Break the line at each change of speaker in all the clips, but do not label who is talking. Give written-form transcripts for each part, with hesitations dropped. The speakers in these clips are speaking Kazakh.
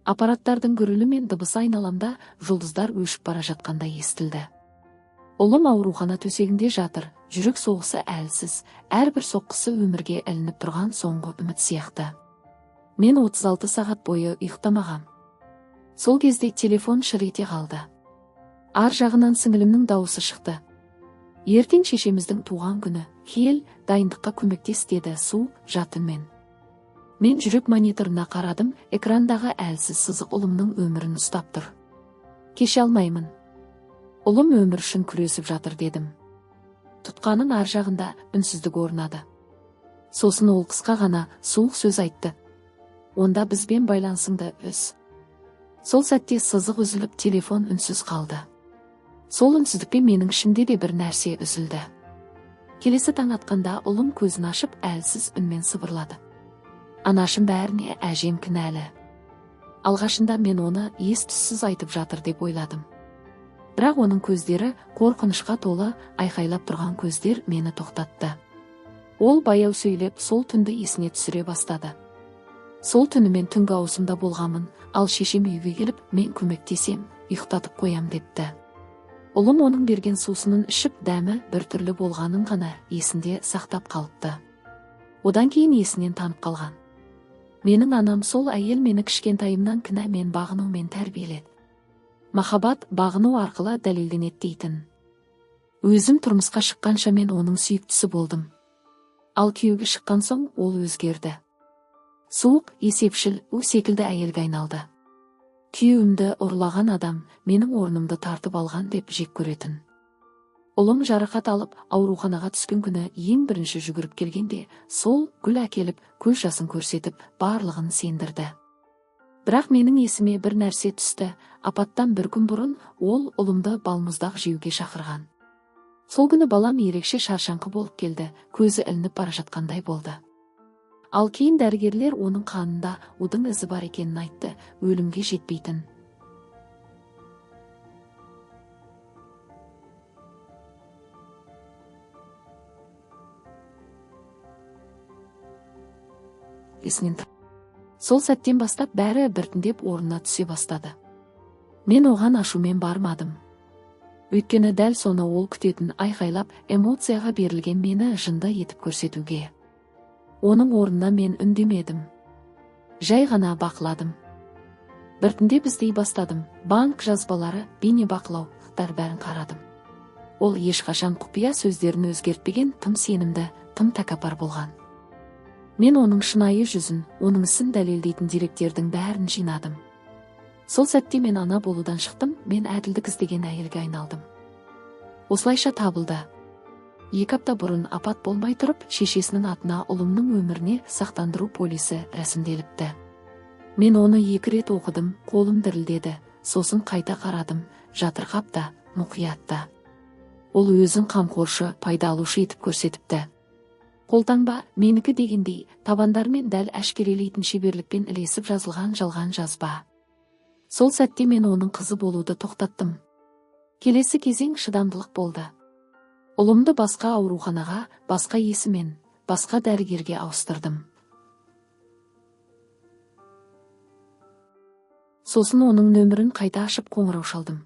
Аппараттардың гүрілі мен дыбысы айналамда жұлдыздар өшіп бара жатқандай естілді. Ұлым аурухана төсегінде жатыр, жүрек соғысы әлсіз, әрбір соққысы өмірге ілініп тұрған соңғы үміт сияқты. Мен 36 сағат бойы ұйықтамағам. Сол кезде телефон шыр ете қалды. Ар жағынан сіңілімнің дауысы шықты. Ертең шешеміздің туған күні, кел, дайындыққа көмектес деді Су жатынмен. Мен жүрек мониторына қарадым, экрандағы әлсіз сызық ұлымның өмірін ұстап тұр. Кеше алмаймын. Ұлым өмір үшін күресіп жатыр дедім. Тұтқаның ар жағында үнсіздік орнады. Сосын ол қысқа ғана суық сөз айтты. Онда бізбен байланысыңды үз. Сол сәтте сызық үзіліп телефон үнсіз қалды. Сол үнсіздікпен менің ішімде де бір нәрсе үзілді. Келесі таң атқанда ұлым көзін ашып әлсіз үнмен сыбырлады. Анашым бәріне әжем кінәлі. Алғашында мен оны ес-түссіз айтып жатыр деп ойладым. Бірақ оның көздері қорқынышқа толы, айқайлап тұрған көздер мені тоқтатты. Ол баяу сөйлеп сол түнді есіне түсіре бастады. Сол түні мен түнгі ауысымда болғамын, ал шешем үйге келіп, мен көмектесем, ұйықтатып қоям депті. Ұлым оның берген сусынын ішіп, дәмі біртүрлі болғанын ғана есінде сақтап қалыпты. Одан кейін есінен танып қалған. Менің анам сол әйел мені кішкентайымнан кінәмен бағынумен тәрбиеледі. Махаббат бағыну арқылы дәлелденеді дейтін. Өзім тұрмысқа шыққанша мен оның сүйіктісі болдым. Ал күйеуге шыққан соң ол өзгерді. Суық, есепшіл, секілді әйелге айналды. Күйеуімді ұрлаған адам менің орнымды тартып алған деп жек көретін. Ұлым жарақат алып, ауруханаға түскен күні ең бірінші жүгіріп келгенде, сол гүл әкеліп, көз жасын көрсетіп, барлығын сендірді. Бірақ менің есіме бір нәрсе түсті. Апаттан бір күн бұрын ол ұлымды балмұздақ жеуге шақырған. Сол күні балам ерекше шаршаңқы болып келді, көзі ілініп бара жатқандай болды. Ал кейін дәрігерлер оның қанында удың ізі бар екенін айтты, өлімге жетпейтін. Сол сәттен бастап бәрі біртіндеп орнына түсе бастады. Мен оған ашумен бармадым. Өйткені дәл соны ол күтетін, айқайлап, эмоцияға берілген мені жынды етіп көрсетуге. Оның орнына мен үндемедім. Жай ғана бақыладым. Біртіндеп іздей бастадым. Банк жазбалары, бейнебақылаулар бәрін қарадым. Ол ешқашан құпия сөздерін өзгертпеген, тым сенімді, тым тәкаппар болған. Мен оның шынайы жүзін, оның ісін дәлелдейтін деректердің бәрін жинадым. Сол сәтте мен ана болудан шықтым, мен әділдік іздеген әйелге айналдым. Осылайша табылды. 2 апта бұрын апат болмай тұрып, шешесінің атына ұлымның өміріне сақтандыру полисі рәсімделіпті. Мен оны 2 рет оқыдым, қолым дірілдеді, сосын қайта қарадым, жатырқап та, мұқиятта. Ол өзін қамқоршы, пайдалушы етіп көрсетіпті. Қолтаңба, менікі дегендей, табандармен дәл әшкерелейтін шеберлікпен ілесіп жазылған жалған жазба. Сол сәтте мен оның қызы болуды тоқтаттым. Келесі кезең шыдамдылық болды. Ұлымды басқа ауруханаға, басқа есімен, басқа дәрігерге ауыстырдым. Сосын оның нөмірін қайта ашып қоңырау шалдым.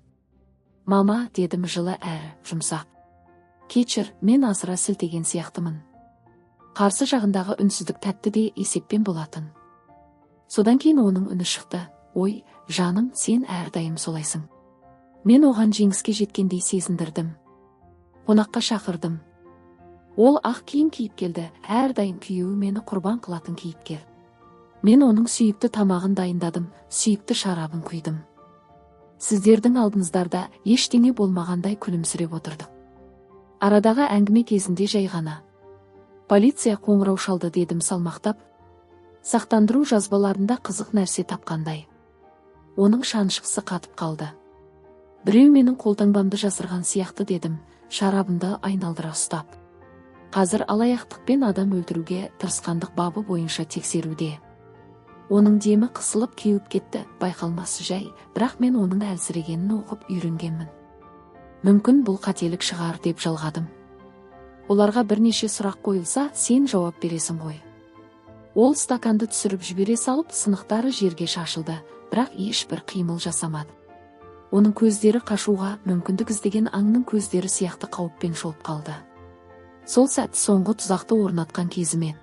Мама, дедім жылы әрі жұмсақ. Кешір, мен асыра сілтеген сияқтымын. Қарсы жағындағы үнсіздік тәтті де есеппен болатын. Содан кейін оның үні шықты. Ой, жаным, сен әрдайым солайсың. Мен оған жеңіске жеткендей сезіндірдім. Қонаққа шақырдым. Ол ақ киім киіп келді, әрдайым күйеуі мені құрбан қылатын кейіпкер. Мен оның сүйікті тамағын дайындадым, сүйікті шарабын құйдым. Сіздердің алдыңыздарда ештеңе болмағандай күлімсіреп отырдық. Арадағы әңгіме кезінде жай ғана. Полиция қоңырау шалды дедім салмақтап. Сақтандыру жазбаларында қызық нәрсе тапқандай. Оның шанышқысы қатып қалды. Біреу менің қолтаңбамды жасырған сияқты дедім, шарабымды айналдыра ұстап. Қазір алаяқтықпен адам өлтіруге тырысқандық бабы бойынша тексеруде. Оның демі қысылып кеуіп кетті, байқалмасы жай, бірақ мен оның әлсірегенін оқып үйренгенмін. Мүмкін бұл қателік шығар деп жалғадым. Оларға бірнеше сұрақ қойылса, сен жауап бересің ғой. Ол стаканды түсіріп жібере салып, сынықтары жерге шашылды, бірақ ешбір қимыл жасамады. Оның көздері қашуға мүмкіндік іздеген аңның көздері сияқты қауіппен шолып қалды. Сол сәт соңғы тұзақты орнатқан кезіме.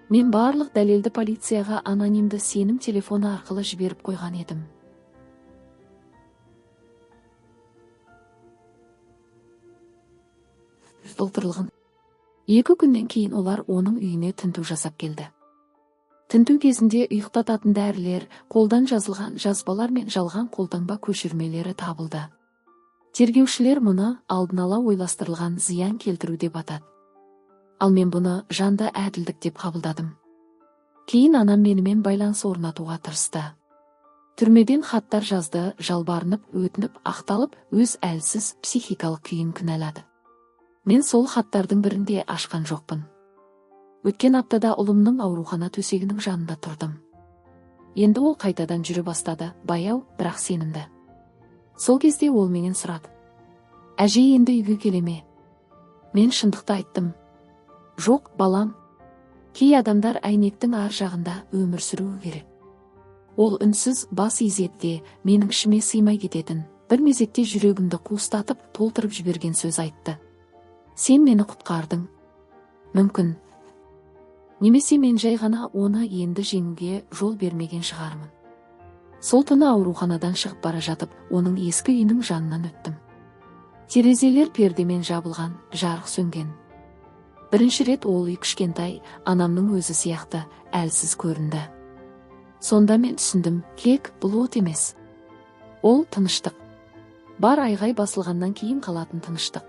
Мен барлық дәлелді полицияға анонимді сенім телефоны арқылы жіберіп қойған едім. Толтырылған. 2 күннен кейін олар оның үйіне тінту жасап келді. Тінту кезінде ұйықтататын дәрілер, қолдан жазылған жазбалар мен жалған қолтаңба көшірмелері табылды. Тергеушілер мұны алдын ала ойластырылған зиян келтіру деп атады. Ал мен бұны жанды әділдік деп қабылдадым. Кейін анам менімен байланыс орнатуға тырысты. Түрмеден хаттар жазды, жалбарынып, өтініп, ақталып, өз әлсіз психикалық күйін кінәлады. Мен сол хаттардың бірінде ашқан жоқпын. Өткен аптада ұлымның аурухана төсегінің жанында тұрдым. Енді ол қайтадан жүре бастады, баяу, бірақ сенімді. Сол кезде ол менен сұрады: «Әже, енді үйге келеме?» Мен шындықты айттым: «Жоқ, балам. Кей адамдар әйнектің ар жағында өмір сүруі керек». Ол үнсіз бас изетті, менің ішіме сыймай кететін, бір мезетте жүрегімді қуыстатып, толтырып жіберген сөз айтты: «Сен мені құтқардың. Мүмкін. Немесе мен жай ғана оны енді жеңуге жол бермеген шығармын». Сол түні ауруханадан шығып бара жатып, оның ескі үйінің жанынан өттім. Терезелер пердемен жабылған, жарық сөнген. Бірінші рет ол үй кішкентай, анамның өзі сияқты әлсіз көрінді. Сонда мен түсіндім, кек бұл от емес. Ол тыныштық. Бар айғай басылғаннан кейін қалатын тыныштық.